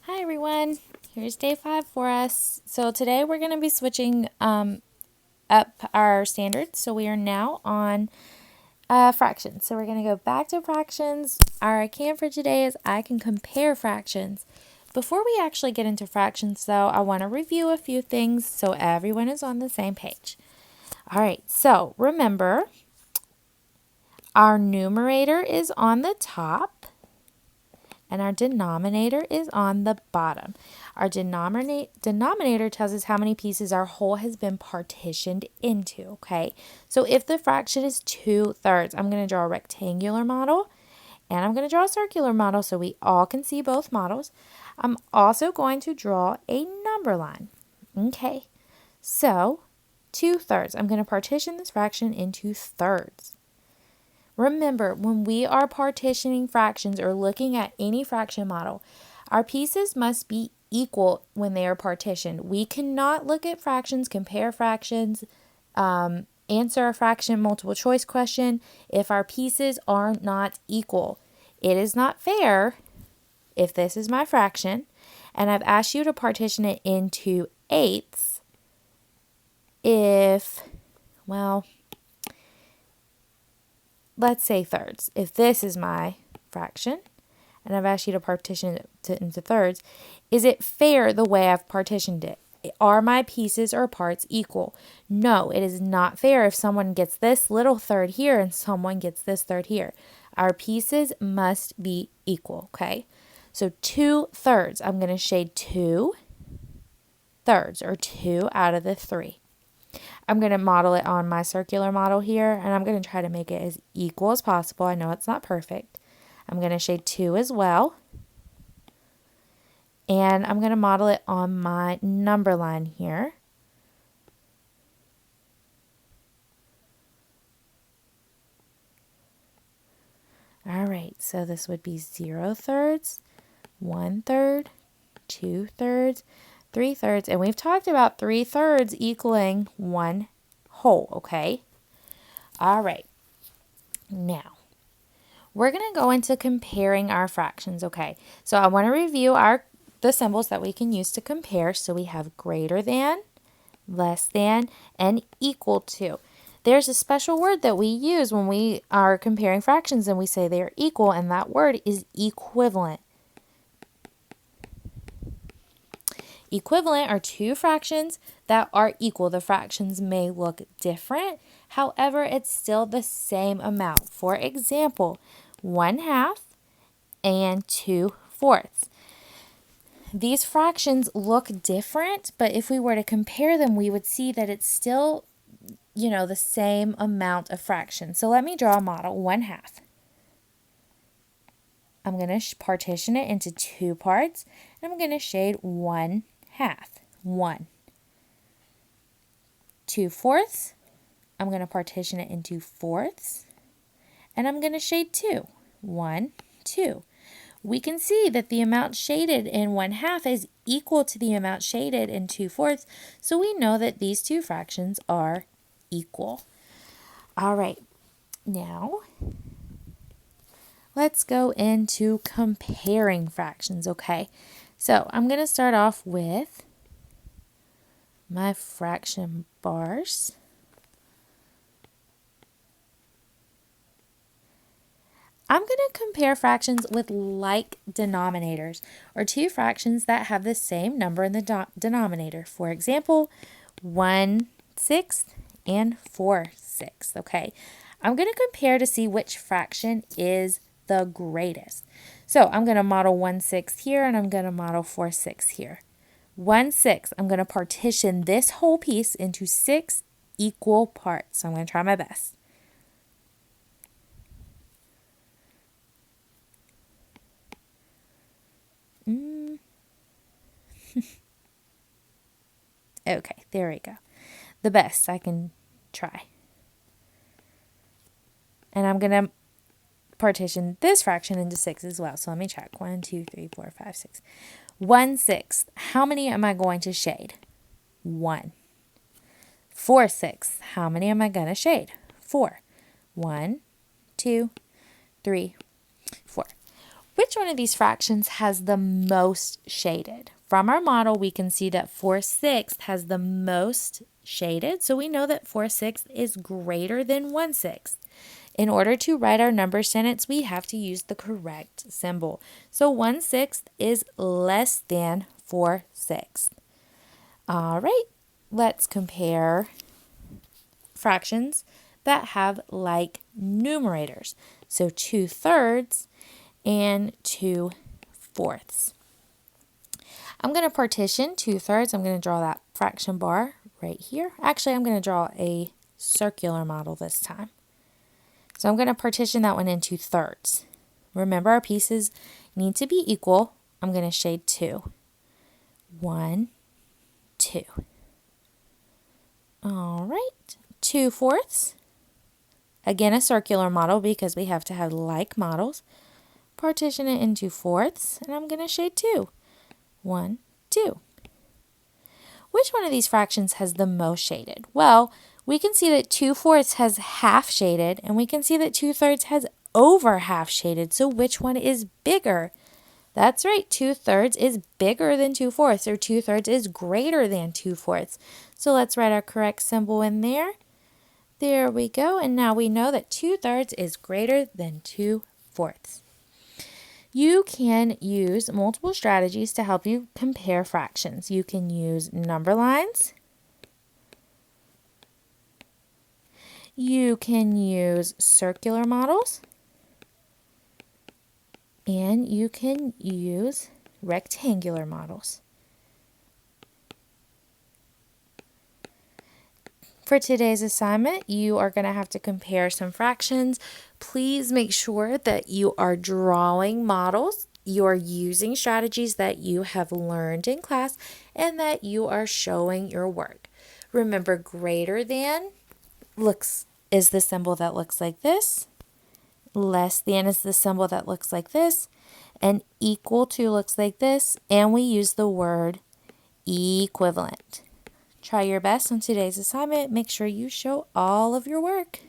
Hi everyone, here's day 5 for us. So today we're going to be switching up our standards. So we are now on fractions. So we're going to go back to fractions. Our can for today is I can compare fractions. Before we actually get into fractions though, I want to review a few things so everyone is on the same page. All right, so remember our numerator is on the top and our denominator is on the bottom. Our denominator tells us how many pieces our whole has been partitioned into, okay? So if the fraction is 2/3, I'm going to draw a rectangular model and I'm going to draw a circular model so we all can see both models. I'm also going to draw a number line, okay? So 2/3, I'm going to partition this fraction into thirds. Remember, when we are partitioning fractions or looking at any fraction model, our pieces must be equal when they are partitioned. We cannot look at fractions, compare fractions, answer a fraction multiple choice question if our pieces are not equal. It is not fair if this is my fraction and I've asked you to partition it into eighths let's say thirds. If this is my fraction and I've asked you to partition it into thirds, is it fair the way I've partitioned it? Are my pieces or parts equal? No, it is not fair if someone gets this little third here and someone gets this third here. Our pieces must be equal, okay? So 2/3, I'm going to shade 2/3 or 2 out of the 3. I'm going to model it on my circular model here, and I'm going to try to make it as equal as possible. I know it's not perfect. I'm going to shade 2 as well. And I'm going to model it on my number line here. All right, so this would be 0/3, 1/3, 2/3, 3/3, and we've talked about 3/3 equaling 1 whole, okay? All right, now we're going to go into comparing our fractions, okay? So I want to review the symbols that we can use to compare. So we have greater than, less than, and equal to. There's a special word that we use when we are comparing fractions and we say they are equal, and that word is equivalent. Equivalent are two fractions that are equal. The fractions may look different, however, it's still the same amount. For example, 1/2 and 2/4. These fractions look different, but if we were to compare them, we would see that it's still, the same amount of fractions. So let me draw a model, 1/2. I'm going to partition it into 2 parts, and I'm going to shade 1/2, 1. 2/4, I'm going to partition it into fourths, and I'm going to shade 2, 1, 2. We can see that the amount shaded in 1/2 is equal to the amount shaded in 2/4, so we know that these two fractions are equal. All right, now let's go into comparing fractions, okay? So I'm going to start off with my fraction bars. I'm going to compare fractions with like denominators, or two fractions that have the same number in the denominator. For example, 1/6 and 4/6, okay? I'm going to compare to see which fraction is the greatest. So I'm going to model 1/6 here, and I'm going to model 4/6 here. 1/6, I'm going to partition this whole piece into 6 equal parts. So I'm going to try my best. Okay, there we go. The best I can try. And I'm going to partition this fraction into 6 as well. So let me check. 1, 2, 3, 4, 5, 6. 1/6. How many am I going to shade? 1. 4/6. How many am I going to shade? 4. 1, 2, 3, 4. Which one of these fractions has the most shaded? From our model, we can see that 4/6 has the most shaded, so we know that 4/6 is greater than 1/6. In order to write our number sentence, we have to use the correct symbol. So 1/6 is less than 4/6. All right, let's compare fractions that have like numerators. So 2/3 and 2/4. I'm going to partition 2/3. I'm going to draw that fraction bar right here. Actually, I'm going to draw a circular model this time. So I'm going to partition that one into thirds. Remember, our pieces need to be equal. I'm going to shade 2. 1, 2. All right, 2/4. Again, a circular model because we have to have like models. Partition it into fourths, and I'm going to shade 2. 1, 2. Which one of these fractions has the most shaded? Well, we can see that 2/4 has half shaded, and we can see that 2/3 has over half shaded. So which one is bigger? That's right, 2/3 is bigger than 2/4, or 2/3 is greater than 2/4. So let's write our correct symbol in there. There we go, and now we know that 2/3 is greater than 2/4. You can use multiple strategies to help you compare fractions. You can use number lines. You can use circular models. And you can use rectangular models. For today's assignment, you are going to have to compare some fractions. Please make sure that you are drawing models, you are using strategies that you have learned in class, and that you are showing your work. Remember, greater than is the symbol that looks like this. Less than is the symbol that looks like this. And equal to looks like this. And we use the word equivalent. Try your best on today's assignment. Make sure you show all of your work.